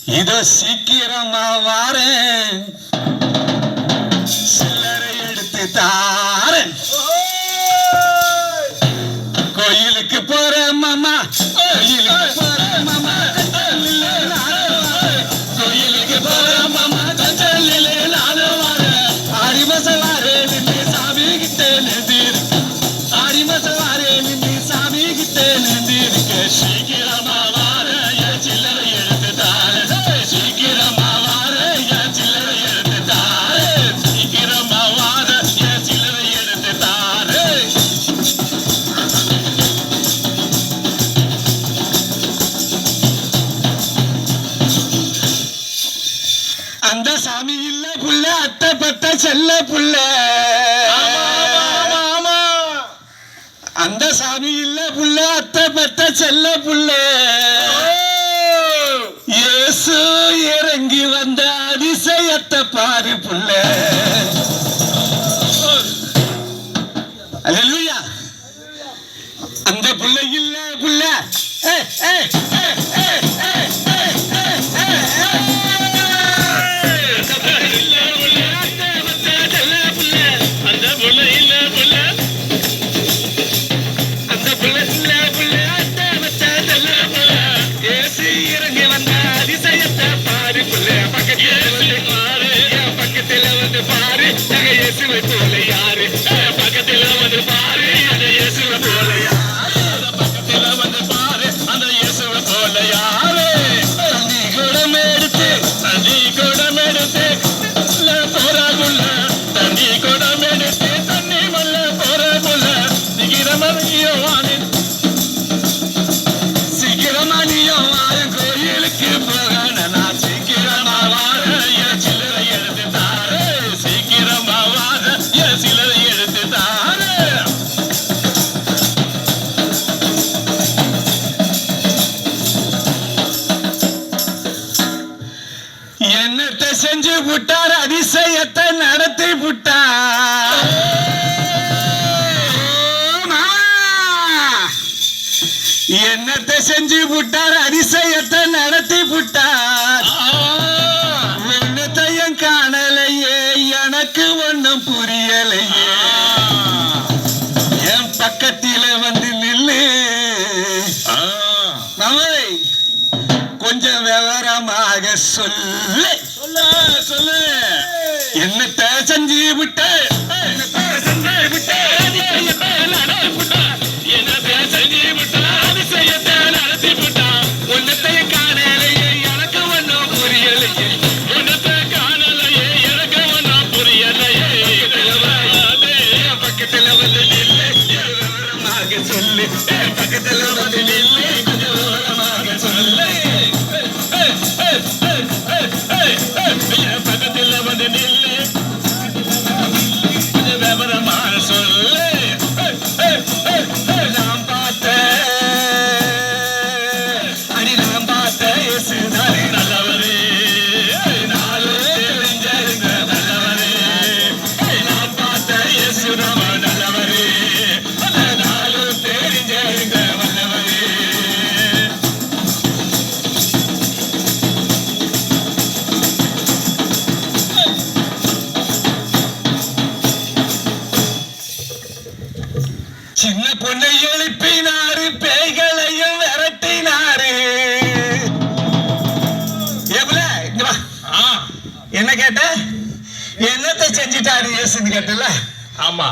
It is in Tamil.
இதோ சீக்கிரமா வாரேன், சில்லறை எடுத்து தாரேன். கோயிலுக்கு போறேன் மாமா, கோயிலுக்கு போறேன் மாமா, கோயிலுக்கு போறேன் மாமா, கஞ்சலிலே நானும் வாரேன். ஆடி மாசம் வாரேன் நின்று சாமி கிட்ட நின்றுருக்க, ஆடி மாசம் வாரேன் நின்று சாமி கிட்ட நின்றுருக்க. சீக்கிரமா வாரேன் என் சில்லறை எடுத்து தாரேன், சீக்கிரமா வாரேன் என் சில்லறை எடுத்து தாரேன், சீக்கிரமா வாரேன் என் சில்லறை எடுத்து தாரேன். அந்த சாமி இல்ல புள்ள, அத்தை பத்த செல்ல புள்ள. அந்த சாமி இல்ல புள்ள, அத்தை பத்த செல்ல புள்ள. இயேசு இறங்கி வந்த அதிசயத்தை பாரு புள்ள. அல்லேலூயா. அந்த புள்ள இல்ல புள்ள, பக்கத்துல வந்து பாரு இயேசுவை போல யாரு, பக்கத்துல வந்து பாரு அந்த இயேசுவை போல யாரு, பக்கத்துல வந்து பாரு அந்த இயேசுவை போல யாரு. தண்ணி குடம் எடுத்து, தண்ணி குடம் எடுத்து போறாகுள்ள, தண்ணி குடம் எடுத்து தண்ணி மல்ல போறாகுள்ள. சீக்கிரமானியும் வாரேன், சீக்கிரமானியும் வாரேன், கோயிலுக்கு போகணும் நான். சீக்கிரமா வாரேன் என் சில்லறை எடுத்து தாரேன், சீக்கிரமா வாரேன் என் சில்லறை எடுத்து தாரேன். என்னத்தை செஞ்சு புட்டார், அதிசயத்தை நடத்தி புட்டார். என்னத்தை செஞ்சு புட்டார், அதிசயத்தை நடத்தி புட்டார். என்னத்தையும் காணலையே, எனக்கு ஒண்ணும் புரியலையே. என் பக்கத்தில வந்து நில்லு, நம்மளை கொஞ்சம் விவரமாக சொல்லு சொல்லு. என்னத்தை செஞ்சு விட்ட, என்னத்தை செஞ்சு விட்ட, அதிசயத்தை நடத்தி புட்டார். என்னத்தை செஞ்சு விட்ட, அதிசயத்தை நடத்தி புட்டார். உன்னத்தையும் காணலையே, எனக்கு ஒண்ணும் புரியலையே. உன்னத்தை காணலையே, எனக்கு ஒண்ணும் புரியலையே. பக்கத்துல வந்து நில்லு, விவரமாக சொல்லு. பக்கத்துல வந்து நில்லு, கொஞ்சம் விவரமாக சொல்லு. பக்கத்துல வந்து நில்லு, கொஞ்சம் விவரமாக சொல்லு. நாம் பார்த்த அடி, நாம் பார்த்த இயேசுதானே நல்லவரே, நாலு தெரிஞ்சிருங்க நல்லவரே. நாம் பார்த்த இயேசு நம்ம நல்லவரே, நாலு தெரிஞ்சிருங்க வல்லவரே. சின்ன பொண்ணை எழுப்பினாரு, பேய்களையும் விரட்டினாரு. என்ன கேட்ட, என்னத்தை செஞ்சிட்டாரு இயேசுன்னு கேட்டல. ஆமா.